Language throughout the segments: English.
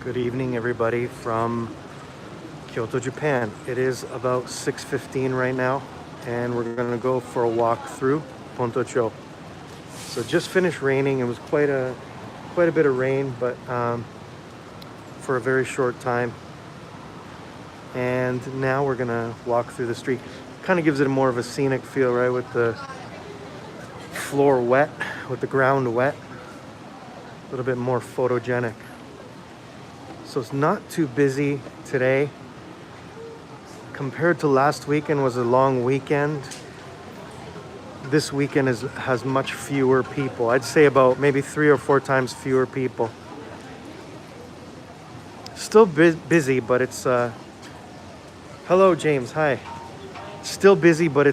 Good evening, everybody from Kyoto, Japan. It is about 6:15 right now, and we're gonna go for a walk through Pontocho. So just finished raining. It was quite a bit of rain, but for a very short time. And now we're gonna walk through the street. Kind of gives it more of a scenic feel, right? With the floor wet, with the ground wet, a little bit more photogenic. So it's not too busy today. Compared to last weekend was a long weekend. This weekend has much fewer people. I'd say about maybe 3 or 4 times fewer people. Still busy, but it's hello James, hi. Still busy, but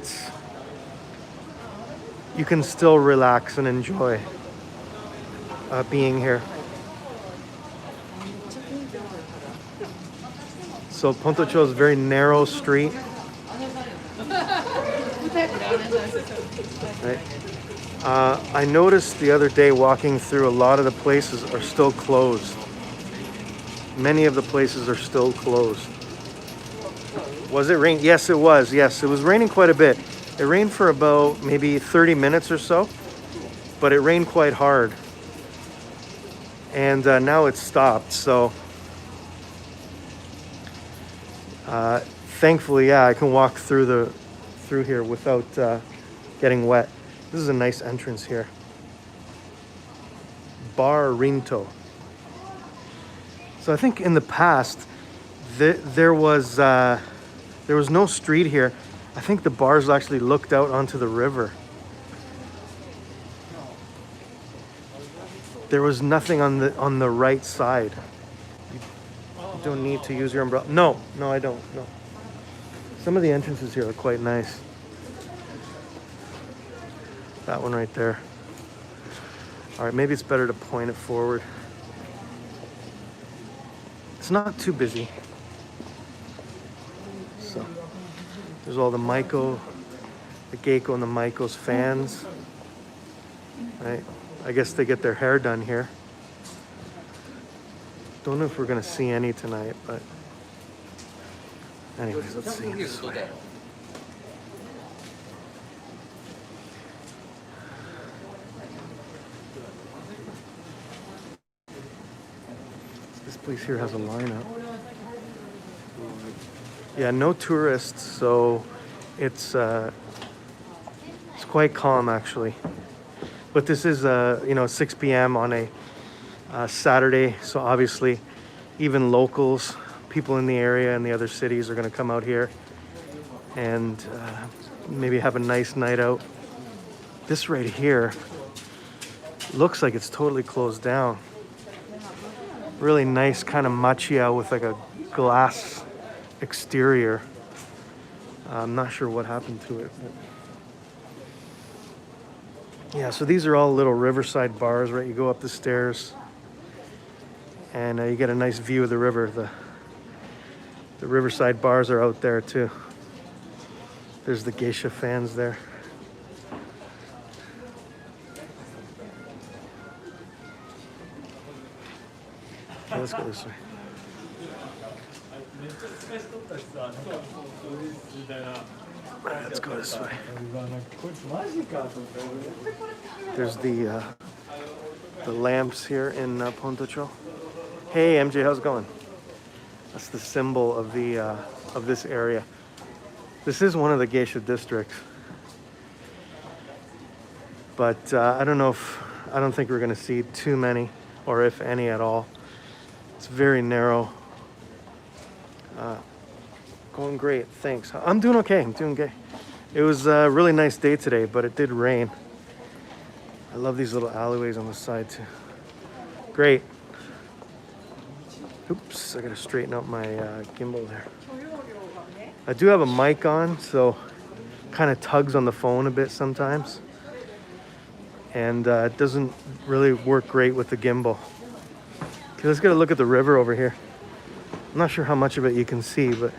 you can still relax and enjoy being here. So Pontocho is a very narrow street. Right. I noticed the other day walking through, a lot of the places are still closed. Many of the places are still closed. Was it rain? Yes, it was. Yes, it was raining quite a bit. It rained for about maybe 30 minutes or so, but it rained quite hard. And now it's stopped. So thankfully, yeah, I can walk through here without getting wet. This is a nice entrance here. Bar Rinto. So I think in the past there was no street here. I think the bars actually looked out onto the river. There was nothing on the right side. You don't need to use your umbrella. No, I don't. No. Some of the entrances here are quite nice. That one right there. All right, maybe it's better to point it forward. It's not too busy. So there's all the Geico and the Maiko's fans. Right? I guess they get their hair done here. Don't know if we're gonna see any tonight, but anyways, let's see this way. This place here has a lineup. Yeah, no tourists, so it's quite calm actually. But this is 6 p.m. on a Saturday, so obviously even locals, people in the area and the other cities are going to come out here and maybe have a nice night out. This right here looks like it's totally closed down. Really nice kind of macchia with like a glass exterior. I'm not sure what happened to it, but yeah, so these are all little riverside bars, right? You go up the stairs and you get a nice view of the river. The riverside bars are out there too. There's the Geisha fans there. Okay, let's go this way. Let's go this way. There's the lamps here in Pontocho. Hey MJ, how's it going? That's the symbol of this area. This is one of the Geisha districts, but I don't think we're gonna see too many, or if any at all. It's very narrow. Going great, thanks. I'm doing okay. I'm doing okay. It was a really nice day today, but it did rain. I love these little alleyways on the side too. Great. Oops, I gotta straighten out my gimbal there. I do have a mic on, so kind of tugs on the phone a bit sometimes. And it doesn't really work great with the gimbal. Okay, let's get a look at the river over here. I'm not sure how much of it you can see, but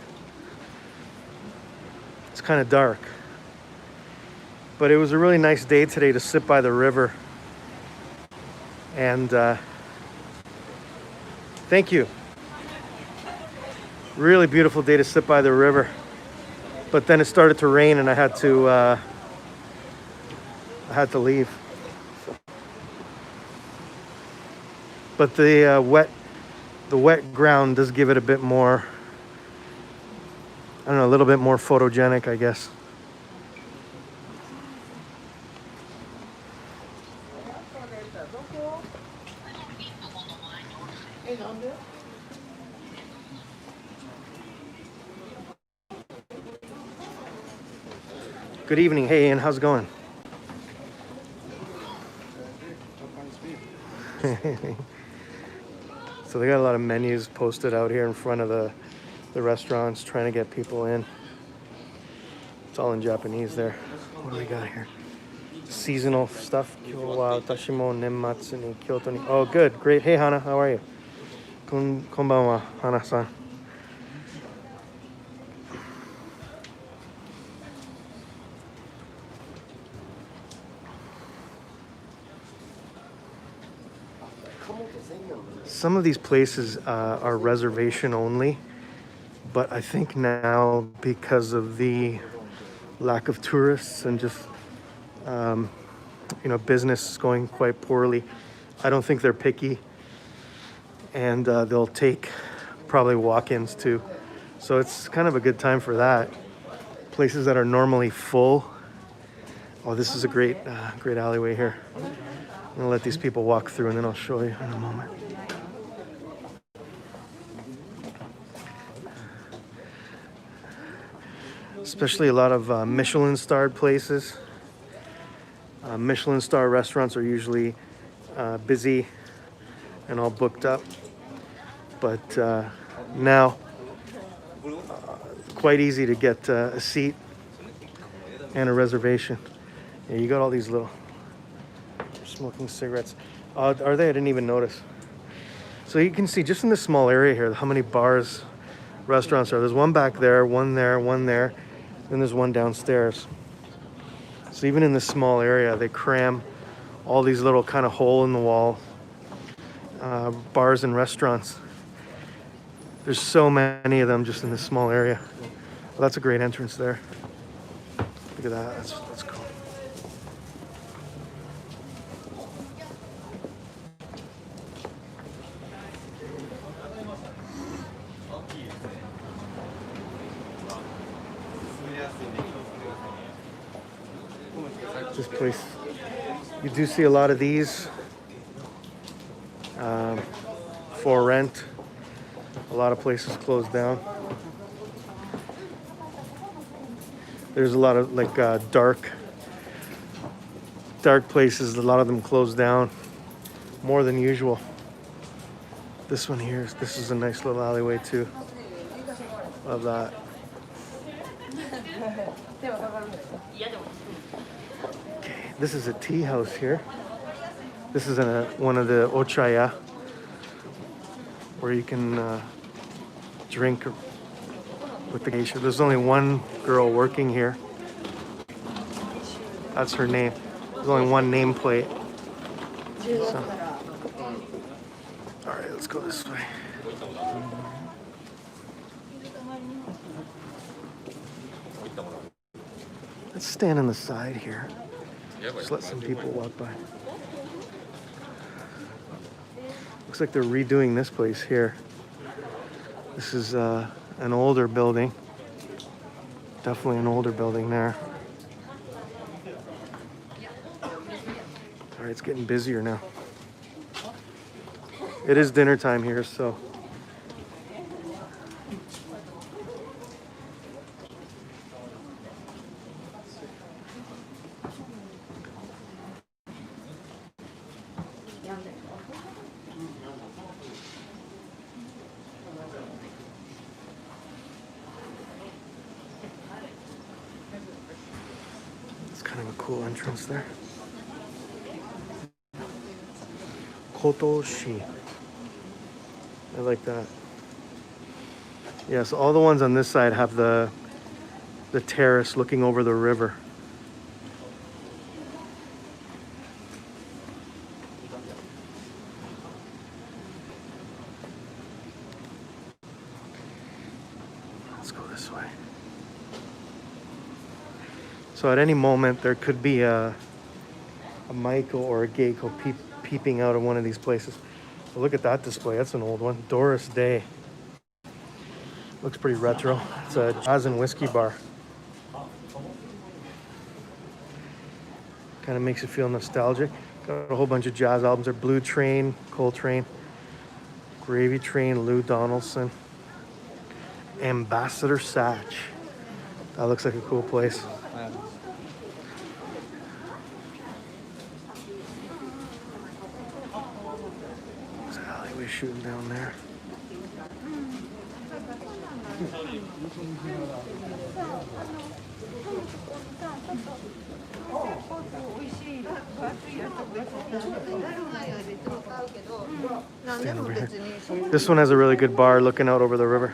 it's kind of dark. But it was a really nice day today to sit by the river. And thank you. Really beautiful day to sit by the river. But then it started to rain and I had to leave. But the wet ground does give it a bit more, I don't know, a little bit more photogenic, I guess. Good evening. Hey, Ian, how's it going? So they got a lot of menus posted out here in front of the restaurants, trying to get people in. It's all in Japanese there. What do we got here? Seasonal stuff. Kyou wa watashi mo nenmatsu ni Kyoto ni. Oh, good. Great. Hey, Hana, how are you? Konbanwa, Hana-san. Some of these places are reservation only, but I think now because of the lack of tourists and just business going quite poorly, I don't think they're picky, and they'll take probably walk-ins too. So it's kind of a good time for that. Places that are normally full. Oh, this is a great alleyway here. I'm gonna let these people walk through and then I'll show you in a moment. Especially a lot of Michelin-starred places. Michelin-star restaurants are usually busy and all booked up. But now, quite easy to get a seat and a reservation. Yeah, you got all these little smoking cigarettes. Are they? I didn't even notice. So you can see just in this small area here how many bars, restaurants are. There's one back there, one there, one there. Then there's one downstairs. So even in this small area, they cram all these little kind of hole in the wall bars and restaurants. There's so many of them just in this small area. Well, that's a great entrance there. Look at that. That's cool. This place, you do see a lot of these for rent. A lot of places closed down. There's a lot of dark places. A lot of them closed down more than usual. This one here, this is a nice little alleyway too. Love that. Okay, this is a tea house here. This is one of the ochaya where you can drink with the geisha. There's only one girl working here. That's her name. There's only one nameplate. So. All right, let's go this way. Let's stand on the side here. Just let some people walk by. Looks like they're redoing this place here. This is an older building. Definitely an older building there. All right, it's getting busier now. It is dinner time here, so. It's kind of a cool entrance there. Kotoshi. I like that. Yeah, so all the ones on this side have the terrace looking over the river. go this way. So at any moment there could be a Michael or a Geico peeping out of one of these places. But look at that display. That's an old one. Doris Day. Looks pretty retro. It's a jazz and whiskey bar. Kind of makes you feel nostalgic. Got a whole bunch of jazz albums there. Blue Train, Coltrane, Gravy Train, Lou Donaldson, Ambassador Satch. That looks like a cool place. There's an alleyway shooting down there. This one has a really good bar looking out over the river.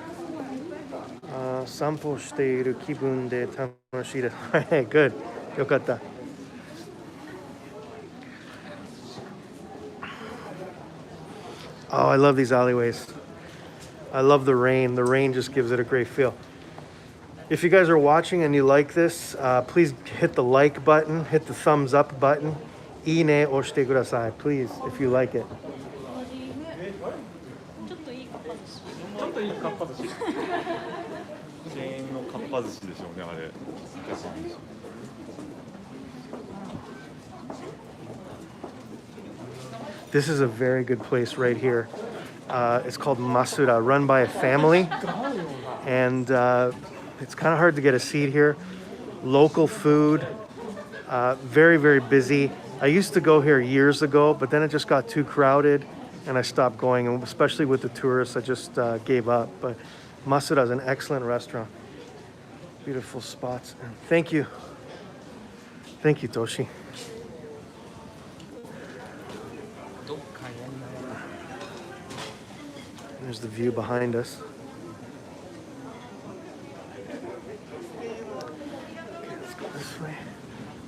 散歩している気分で楽しいです。Good. よかった。Oh, I love these alleyways. I love the rain. The rain just gives it a great feel. If you guys are watching and you like this, please hit the like button, hit the thumbs up button. いいね押してください, please, if you like it. ちょっといいかっぱ寿司。ちょっといいかっぱ寿司。チェーンのかっぱ寿司でしょうね、あれ。難しいんでしょう。This is a very good place right here. It's called Masuda, run by a family. And it's kind of hard to get a seat here. Local food, very, very busy. I used to go here years ago, but then it just got too crowded and I stopped going. And especially with the tourists, I just gave up. But Masuda is an excellent restaurant. Beautiful spots. And thank you. Thank you, Toshi. There's the view behind us. Okay, let's go this way.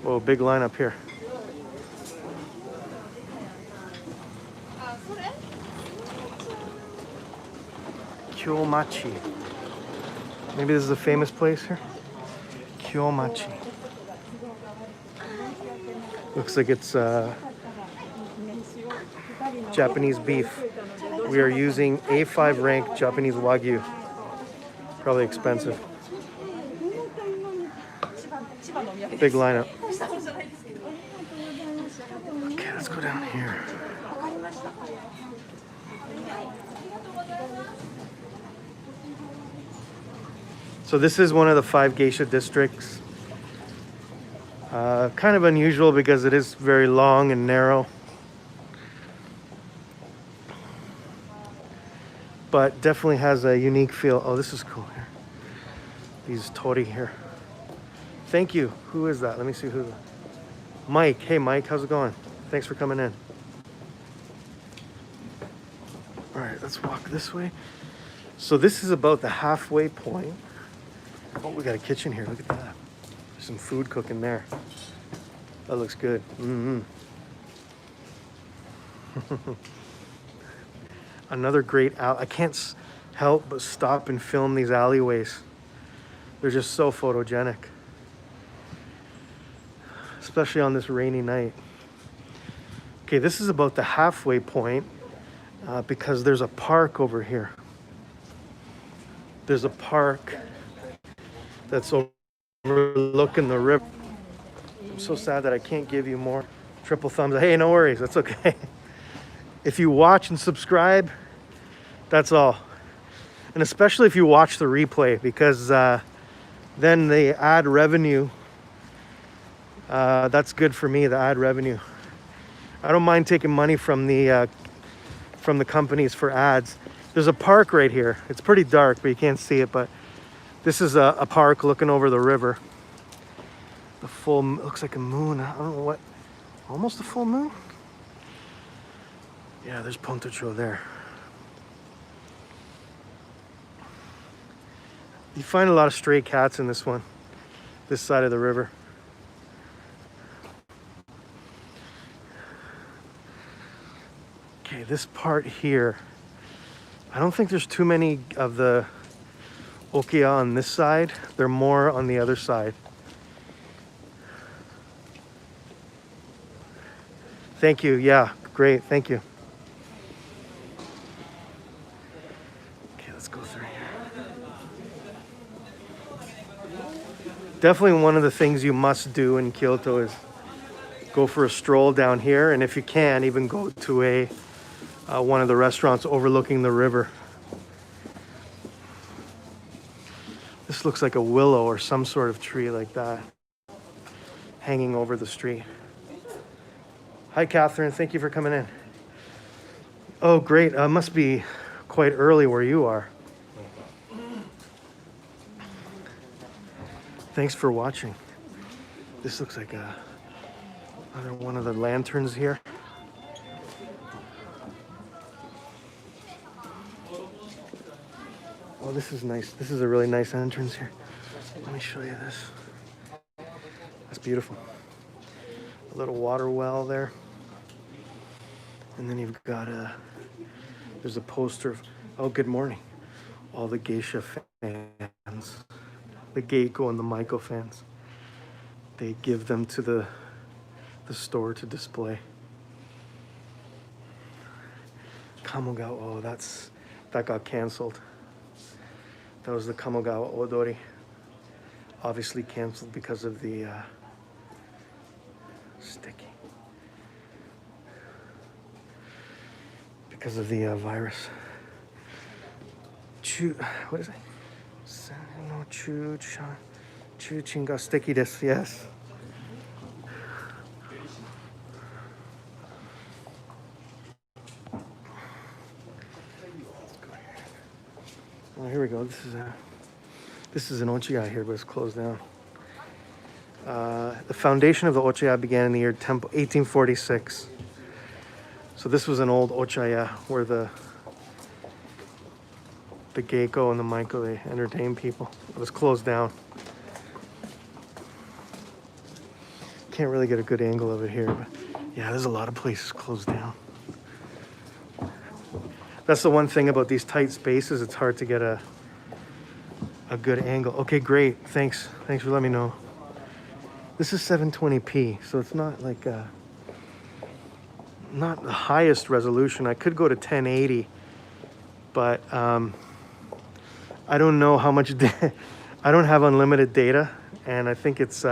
Whoa, big line up here. Kyomachi. Maybe this is a famous place here. Kyomachi. Looks like it's Japanese beef. We are using A5 rank Japanese Wagyu. Probably expensive. Big lineup. Okay, let's go down here. So this is one of the 5 geisha districts. Kind of unusual because it is very long and narrow. But definitely has a unique feel. Oh, this is cool here. These tori here. Thank you. Who is that? Let me see who. Mike. Hey, Mike. How's it going? Thanks for coming in. All right, let's walk this way. So this is about the halfway point. Oh, we got a kitchen here. Look at that. There's some food cooking there. That looks good. Mm-hmm. Another great I can't help but stop and film these alleyways. They're just so photogenic. Especially on this rainy night. Okay, this is about the halfway point because there's a park over here. There's a park that's overlooking the river. I'm so sad that I can't give you more triple thumbs. Hey, no worries. That's okay. If you watch and subscribe, that's all. And especially if you watch the replay, because then the ad revenue, that's good for me, the ad revenue. I don't mind taking money from the companies for ads. There's a park right here. It's pretty dark, but you can't see it, but this is a park looking over the river. The full, looks like a moon. I don't know what, almost a full moon? Yeah, there's Pontocho there. You find a lot of stray cats in this one, this side of the river. Okay, this part here, I don't think there's too many of the Okia on this side. They're more on the other side. Thank you. Yeah, great. Thank you. Okay, let's go through here. Definitely one of the things you must do in Kyoto is go for a stroll down here, and if you can, even go to a one of the restaurants overlooking the river. This looks like a willow or some sort of tree like that, hanging over the street. Hi, Catherine. Thank you for coming in. Oh, great. Must be quite early where you are. Thanks for watching. This looks like another one of the lanterns here. Oh, this is nice. This is a really nice entrance here. Let me show you this. That's beautiful. A little water well there. And then you've got there's a poster of, oh, good morning. All the Geisha fans, the Geiko and the Maiko fans. They give them to the store to display. Kamogawa, oh, that got canceled. That was the Kamogawa Odori. Obviously canceled because of the sticky. Because of the virus. What is it? No, Chuchin sticky desu, yes. Oh, here we go. This is an ochiai here, but it's closed down. The foundation of the ochiai began in the year 1846. So this was an old ochiai where the Geiko and the Maiko, they entertained people. It was closed down. Can't really get a good angle of it here, but yeah, there's a lot of places closed down. That's the one thing about these tight spaces, it's hard to get a good angle. Okay, great. Thanks for letting me know. This is 720p, so it's not like not the highest resolution. I could go to 1080, but I don't know how much I don't have unlimited data, and I think it's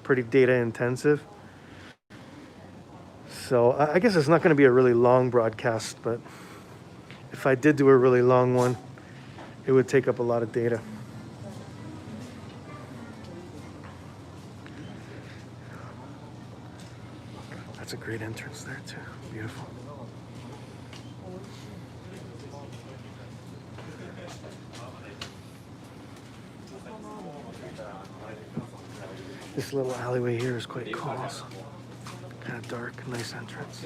pretty data intensive. So I guess it's not going to be a really long broadcast, but if I did do a really long one, it would take up a lot of data. That's a great entrance there too. Beautiful. This little alleyway here is quite cool also. Kind of dark, nice entrance.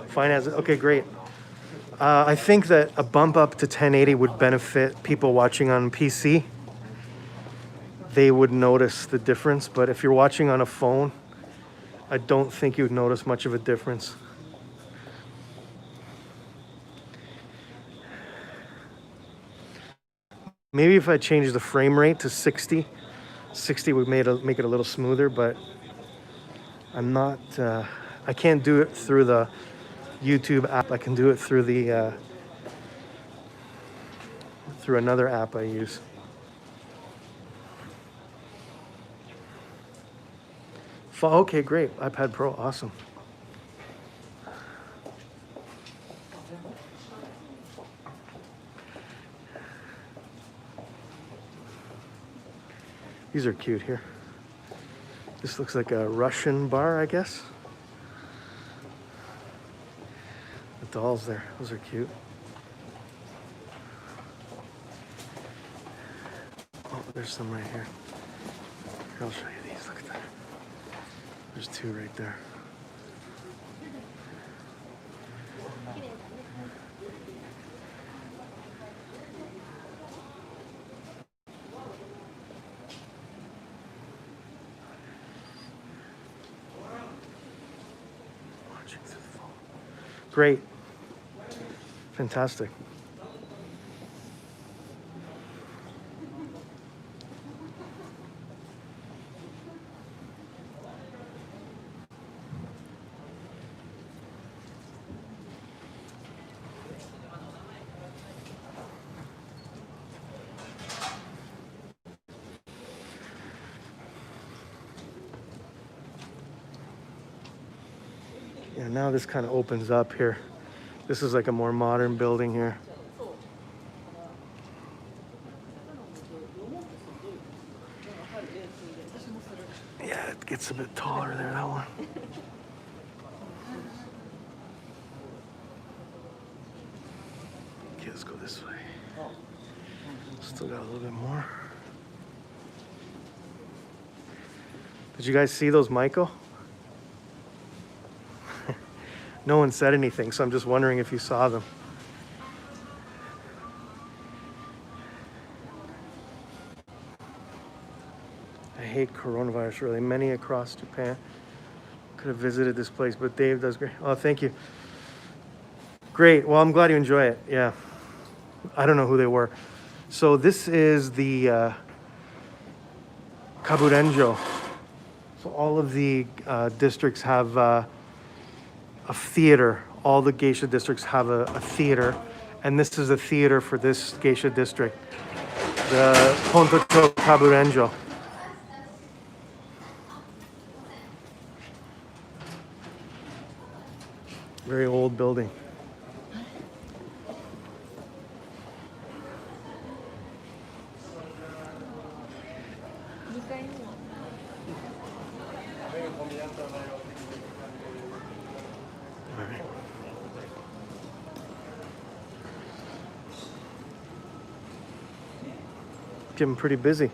Fine as it. Okay, great. I think that a bump up to 1080 would benefit people watching on PC. They would notice the difference, but if you're watching on a phone, I don't think you'd notice much of a difference. Maybe if I changed the frame rate to 60 would make it a little smoother, but I'm not, I can't do it through the YouTube app. I can do it through the, through another app I use. Okay, great. iPad Pro, awesome. These are cute here. This looks like a Russian bar, I guess. The dolls there, those are cute. Oh, there's some right here. Here, I'll show you these, look at that. There's two right there. Watching through the phone. Great. Fantastic. Yeah, now this kind of opens up here. This is like a more modern building here. Yeah, it gets a bit taller there, that one. Okay, let's go this way. Still got a little bit more. Did you guys see those, Michael? No one said anything, so I'm just wondering if you saw them. I hate coronavirus, really. Many across Japan could have visited this place, but Dave does great. Oh, thank you. Great. Well, I'm glad you enjoy it. Yeah. I don't know who they were. So this is the Kaburenjo. So all of the districts have a theater. All the geisha districts have a theater. And this is a theater for this geisha district. The Pontocho Kaburenjo. Very old building. All right. Getting pretty busy.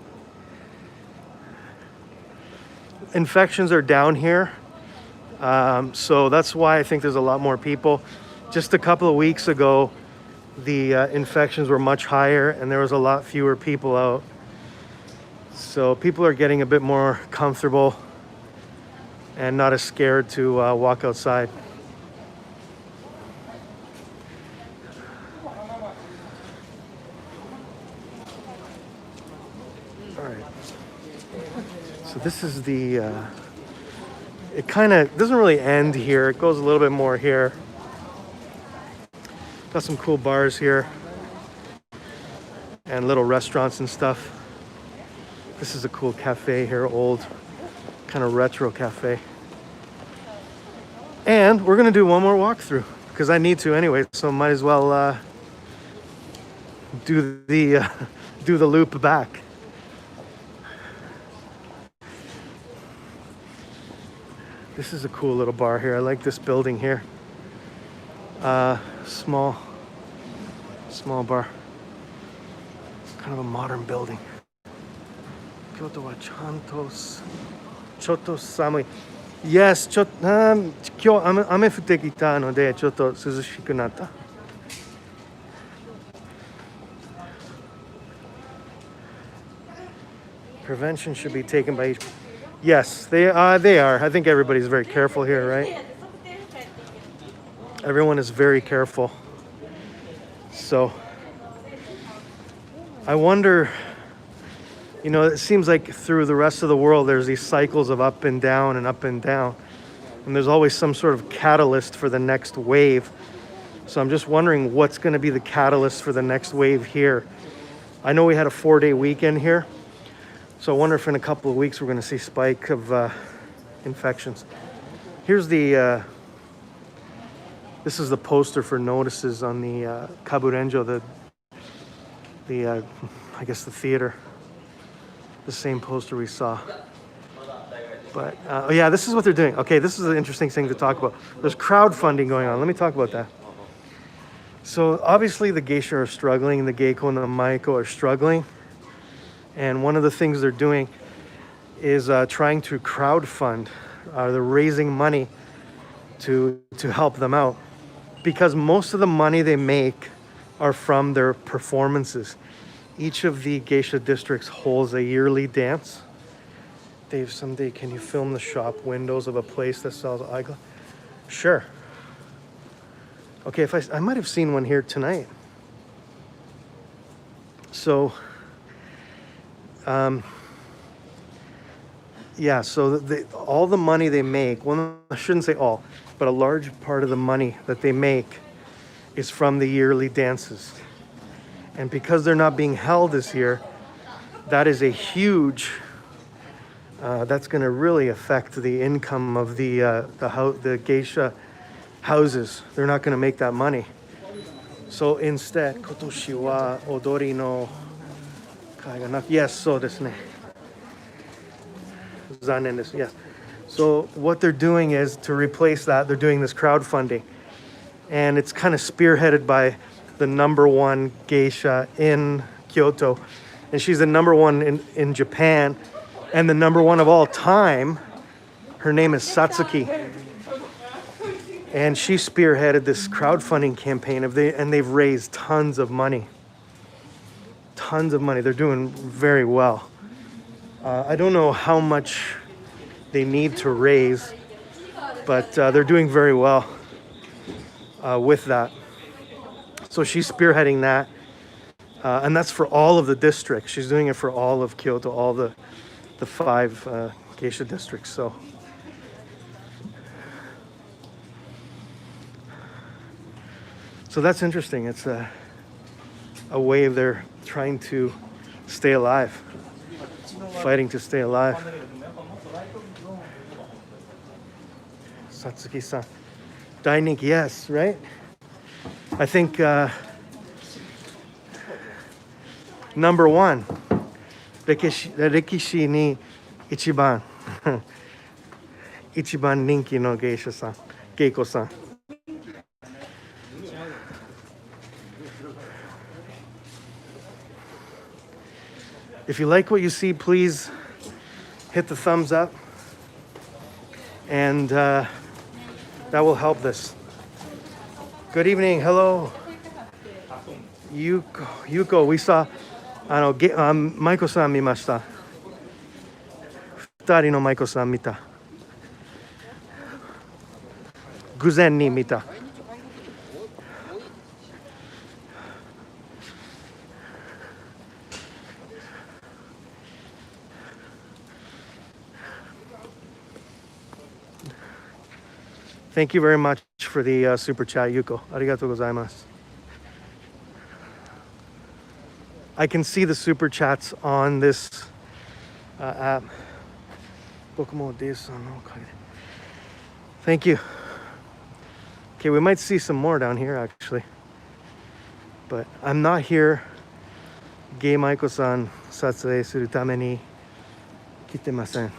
Infections are down here. So that's why I think there's a lot more people. Just a couple of weeks ago, the infections were much higher and there was a lot fewer people out. So people are getting a bit more comfortable and not as scared to walk outside. All right. So this is the... it kind of doesn't really end here. It goes a little bit more here. Got some cool bars here and little restaurants and stuff. This is a cool cafe here, old kind of retro cafe. And we're gonna do one more walkthrough because I need to anyway, so might as well do the loop back. This is a cool little bar here. I like this building here. Small bar. Kind of a modern building. Kyoto wa chanto chotto samui. Yes, 今日雨降ってきたのでちょっと涼しくなった。Prevention should be taken by each. Yes, they are. I think everybody's very careful here, right? Everyone is very careful. So I wonder, you know, it seems like through the rest of the world, there's these cycles of up and down and up and down. And there's always some sort of catalyst for the next wave. So I'm just wondering what's going to be the catalyst for the next wave here. I know we had a 4-day weekend here. So I wonder if in a couple of weeks we're going to see a spike of infections. Here's the, this is the poster for notices on the Kaburenjo, I guess the theater. The same poster we saw. But, oh yeah, this is what they're doing. Okay, this is an interesting thing to talk about. There's crowdfunding going on. Let me talk about that. So obviously the geisha are struggling, the geiko and the maiko are struggling. And one of the things they're doing is trying to crowdfund. They're raising money to help them out. Because most of the money they make are from their performances. Each of the geisha districts holds a yearly dance. Dave, someday can you film the shop windows of a place that sells eyeglasses? Sure. Okay, if I might have seen one here tonight. So, yeah, so all the money they make, well, I shouldn't say all, but a large part of the money that they make is from the yearly dances. And because they're not being held this year, that is a huge, that's going to really affect the income of the geisha houses. They're not going to make that money. So instead, kotoshi wa odori no kai ga naku. Yes, so desu ne. Zanen desu. Yes. So what they're doing is to replace that, they're doing this crowdfunding. And it's kind of spearheaded by the #1 geisha in Kyoto. And she's the #1 in Japan. And the #1 of all time, her name is Satsuki. And she spearheaded this crowdfunding campaign and they've raised tons of money. Tons of money. They're doing very well. I don't know how much they need to raise, but they're doing very well with that. So she's spearheading that. And that's for all of the districts. She's doing it for all of Kyoto, all the 5 geisha districts. So that's interesting. It's a way they're trying to stay alive, fighting to stay alive. Satsuki-san. Dainiki, yes, right? I think #1. Rikishi ni ichiban. Ichiban ninki no geisha-san. Geiko-san. If you like what you see, please hit the thumbs up. And that will help this. Good evening. Hello. Yuko, we saw, Maiko-san 見ました。2人のMaiko-san 見た。偶然に見た。Thank you very much for the super chat, Yuko. Arigatou gozaimasu. I can see the super chats on this app. Thank you. Okay, we might see some more down here actually. But I'm not here. Gei Maiko-san satsue suru tame ni kitemasen.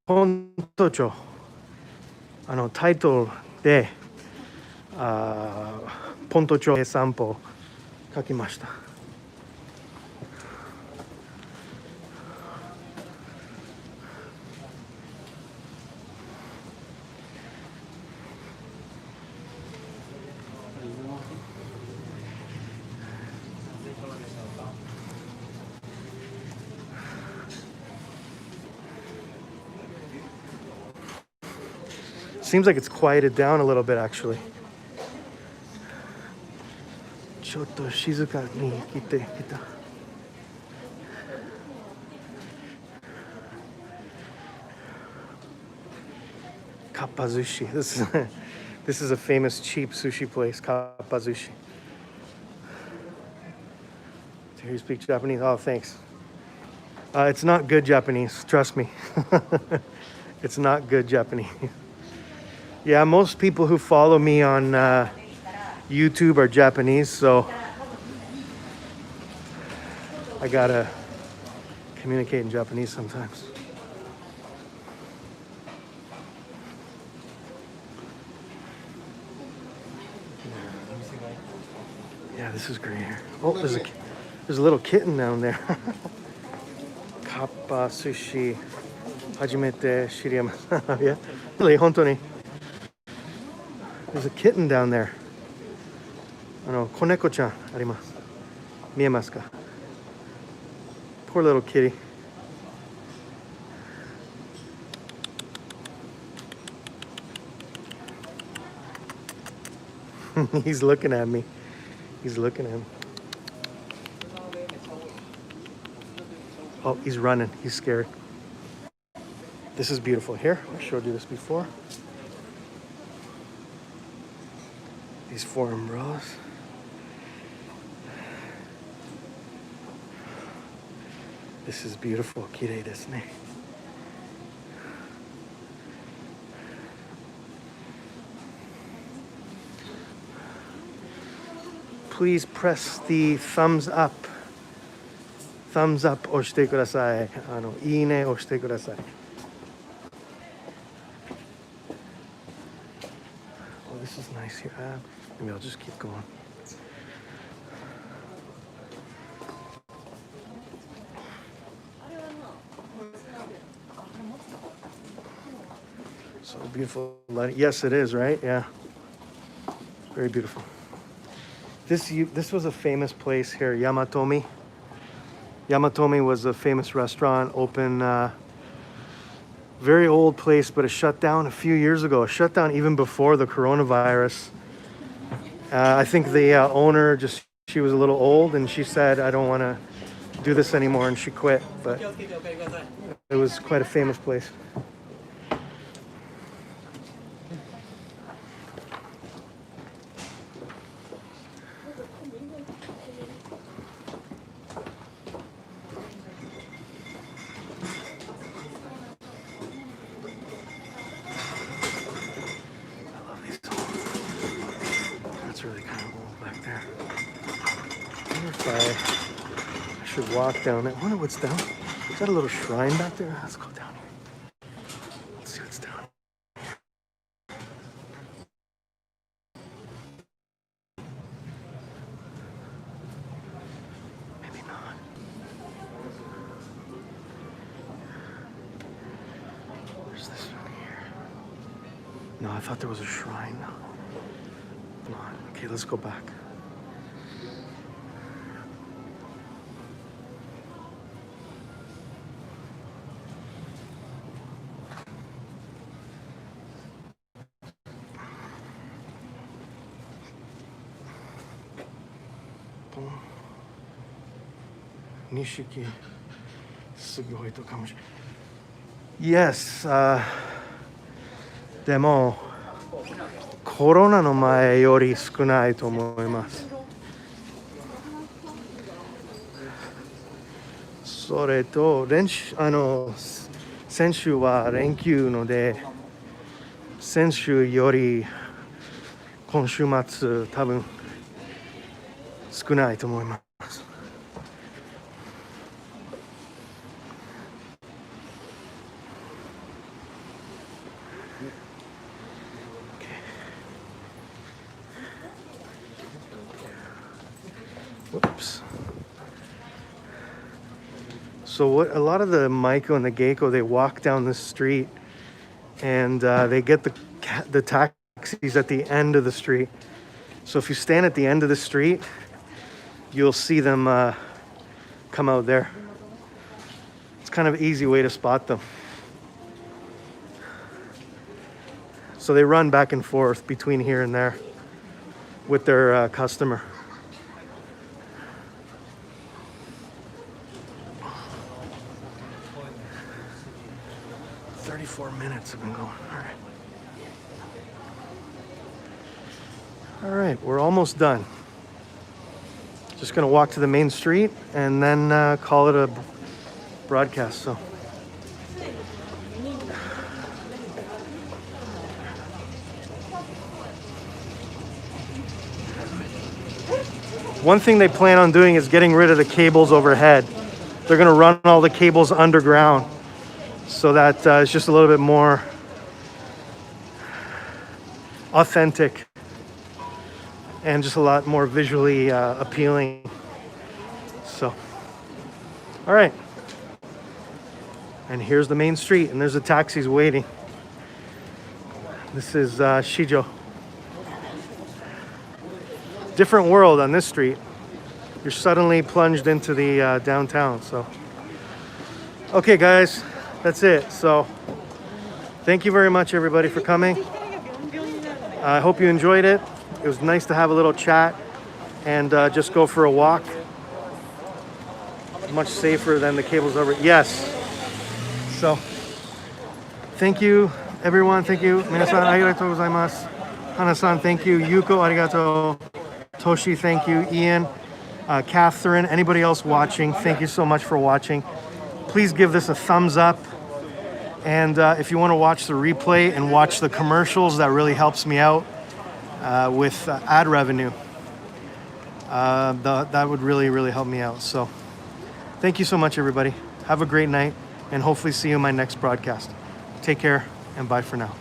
Pontocho タイトルでPontocho散歩書きました。Seems like it's quieted down a little bit actually. ちょっと静かに来てきた。Kappa Sushi. This is a famous cheap sushi place, Kappa Sushi. Do you speak Japanese? Oh, thanks. It's not good Japanese, trust me. It's not good Japanese. Yeah, most people who follow me on YouTube are Japanese, so I gotta communicate in Japanese sometimes. Yeah, this is great here. Oh, there's a little kitten down there. Kappa Sushi. Hajimete shiriyamasu. Yeah, really, hontoni. There's a kitten down there. Koneko-chan arimasu. Miemasu ka? Poor little kitty. He's looking at me. He's looking at me. Oh, he's running. He's scared. This is beautiful. Here, I showed you this before. These 4 umbrellas. This is beautiful. 綺麗ですね. Please press the thumbs up. Thumbs up 押してください。いいね押してください. Oh, this is nice here. Maybe I'll just keep going. So beautiful lighting. Yes, it is, right? Yeah. Very beautiful. This was a famous place here, Yamatomi. Yamatomi was a famous restaurant, open, very old place, but it shut down a few years ago. It shut down even before the coronavirus. I think the owner she was a little old and she said, I don't want to do this anymore, and she quit. But it was quite a famous place. Really kind of old back there. I wonder if I should walk down there. I wonder what's down. Is that a little shrine back there? Let's go down here. Let's see what's down here. Maybe not. Where's this one here? No, I thought there was a shrine. Come on. Okay, let's go back. Nishiki. Yes. でもコロナの前より少ないと思います。それと先週は連休ので、先週より今週末多分少ないと思います。Whoops. So what? A lot of the Maiko and the Geiko, they walk down the street, and they get the taxis at the end of the street. So if you stand at the end of the street, you'll see them come out there. It's kind of an easy way to spot them. So they run back and forth between here and there with their customer. Minutes have been going. All right, we're almost done. Just gonna walk to the main street and then call it a broadcast. So one thing they plan on doing is getting rid of the cables overhead. They're gonna run all the cables underground, so that it's just a little bit more authentic and just a lot more visually appealing. So, all right. And here's the main street, and there's the taxis waiting. This is Shijo. Different world on this street. You're suddenly plunged into the downtown. So, okay, guys. That's it. So thank you very much, everybody, for coming. I hope you enjoyed it. It was nice to have a little chat and just go for a walk. Much safer than the cables over. Yes. So thank you, everyone. Thank you. Minasan, arigatou gozaimasu. Hana-san, thank you. Yuko, arigato. Toshi, thank you. Ian, Catherine, anybody else watching, thank you so much for watching. please give this a thumbs up. And if you want to watch the replay and watch the commercials, that really helps me out with ad revenue. That would really, really help me out. So thank you so much, everybody. Have a great night, and hopefully see you in my next broadcast. Take care, and bye for now.